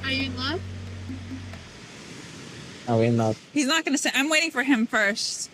Are you in love? No, we're not. He's not going to say. I'm waiting for him first.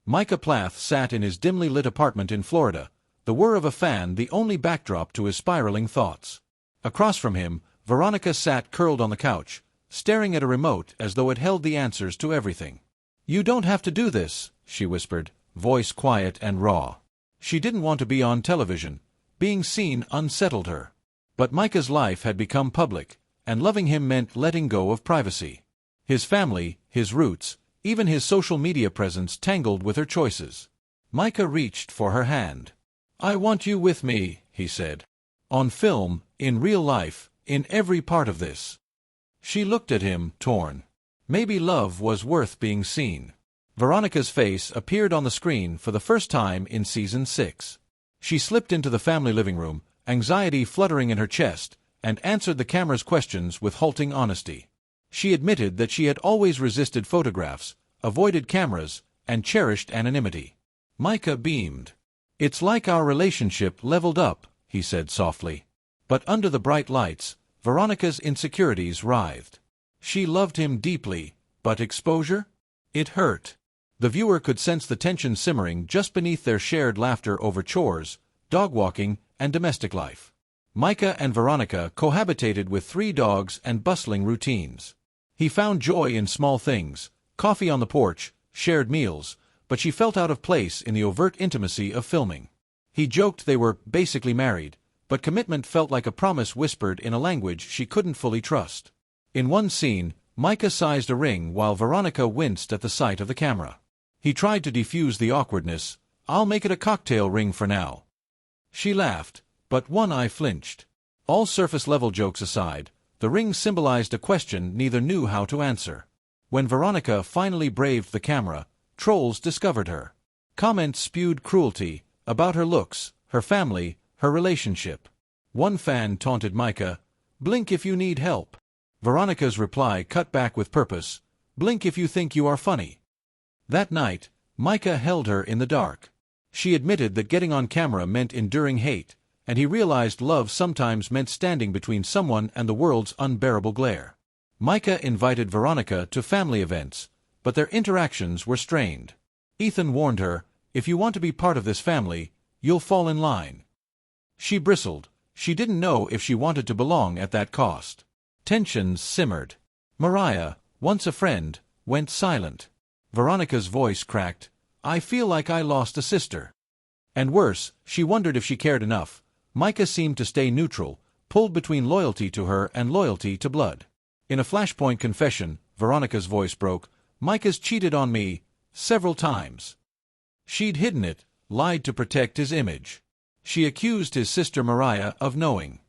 Micah Plath sat in his dimly lit apartment in Florida, the whir of a fan the only backdrop to his spiraling thoughts. Across from him, Veronica sat curled on the couch, staring at a remote as though it held the answers to everything. "You don't have to do this," she whispered, voice quiet and raw. She didn't want to be on television. Being seen unsettled her. But Micah's life had become public, and loving him meant letting go of privacy. His family, his roots, even his social media presence tangled with her choices. Micah reached for her hand. "I want you with me," he said. "On film, in real life, in every part of this." She looked at him, torn. Maybe love was worth being seen. Veronica's face appeared on the screen for the first time in Season 6. She slipped into the family living room, anxiety fluttering in her chest, and answered the camera's questions with halting honesty. She admitted that she had always resisted photographs, avoided cameras, and cherished anonymity. Micah beamed. "It's like our relationship leveled up," he said softly. But under the bright lights, Veronica's insecurities writhed. She loved him deeply, but exposure? It hurt. The viewer could sense the tension simmering just beneath their shared laughter over chores, dog walking, and domestic life. Micah and Veronica cohabitated with 3 dogs and bustling routines. He found joy in small things, coffee on the porch, shared meals, but she felt out of place in the overt intimacy of filming. He joked they were basically married, but commitment felt like a promise whispered in a language she couldn't fully trust. In one scene, Micah sized a ring while Veronica winced at the sight of the camera. He tried to defuse the awkwardness. "I'll make it a cocktail ring for now." She laughed, but one eye flinched. All surface-level jokes aside, the ring symbolized a question neither knew how to answer. When Veronica finally braved the camera, trolls discovered her. Comments spewed cruelty about her looks, her family, her relationship. One fan taunted Micah, "Blink if you need help." Veronica's reply cut back with purpose, "Blink if you think you are funny." That night, Micah held her in the dark. She admitted that getting on camera meant enduring hate, and he realized love sometimes meant standing between someone and the world's unbearable glare. Micah invited Veronica to family events, but their interactions were strained. Ethan warned her, "If you want to be part of this family, you'll fall in line." She bristled. She didn't know if she wanted to belong at that cost. Tensions simmered. Mariah, once a friend, went silent. Veronica's voice cracked. "I feel like I lost a sister." And worse, she wondered if she cared enough. Micah seemed to stay neutral, pulled between loyalty to her and loyalty to blood. In a flashpoint confession, Veronica's voice broke, "Micah's cheated on me, several times." She'd hidden it, lied to protect his image. She accused his sister Mariah of knowing.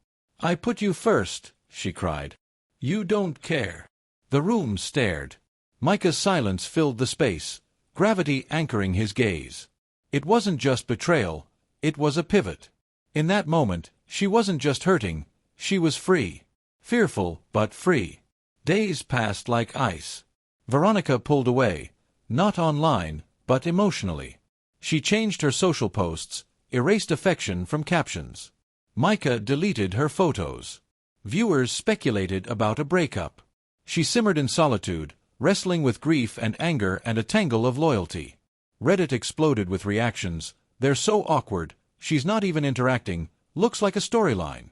"I put you first," she cried. "You don't care." The room stared. Micah's silence filled the space, gravity anchoring his gaze. It wasn't just betrayal, it was a pivot. In that moment, she wasn't just hurting, she was free. Fearful, but free. Days passed like ice. Veronica pulled away, not online, but emotionally. She changed her social posts, erased affection from captions. Micah deleted her photos. Viewers speculated about a breakup. She simmered in solitude, wrestling with grief and anger and a tangle of loyalty. Reddit exploded with reactions. "They're so awkward, she's not even interacting, looks like a storyline."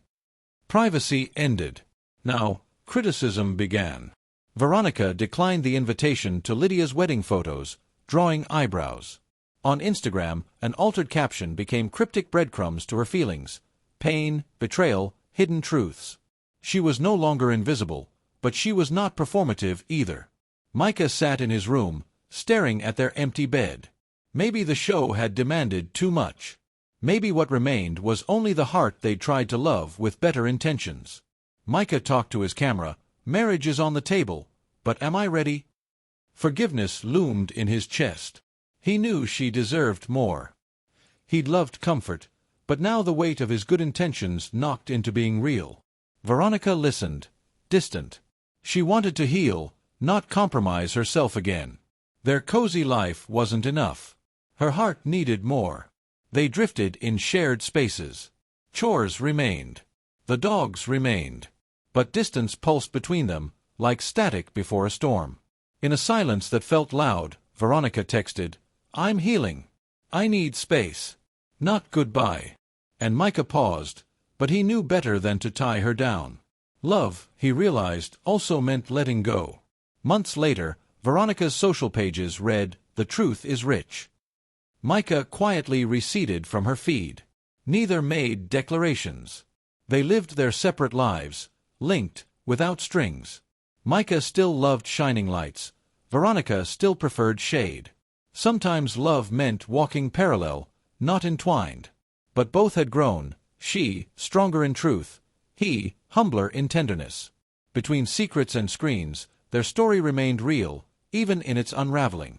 Privacy ended. Now, criticism began. Veronica declined the invitation to Lydia's wedding photos, drawing eyebrows. On Instagram, an altered caption became cryptic breadcrumbs to her feelings. Pain, betrayal, hidden truths. She was no longer invisible, but she was not performative either. Micah sat in his room, staring at their empty bed. Maybe the show had demanded too much. Maybe what remained was only the heart they'd tried to love with better intentions. Micah talked to his camera. "Marriage is on the table, but am I ready?" Forgiveness loomed in his chest. He knew she deserved more. He'd loved comfort, but now the weight of his good intentions knocked into being real. Veronica listened, distant. She wanted to heal, not compromise herself again. Their cozy life wasn't enough. Her heart needed more. They drifted in shared spaces. Chores remained. The dogs remained. But distance pulsed between them, like static before a storm. In a silence that felt loud, Veronica texted, "I'm healing. I need space. Not goodbye." And Micah paused, but he knew better than to tie her down. Love, he realized, also meant letting go. Months later, Veronica's social pages read, "The truth is rich." Micah quietly receded from her feed. Neither made declarations. They lived their separate lives, linked, without strings. Micah still loved shining lights. Veronica still preferred shade. Sometimes love meant walking parallel, not entwined. But both had grown, she, stronger in truth, he, humbler in tenderness. Between secrets and screens, their story remained real, even in its unraveling.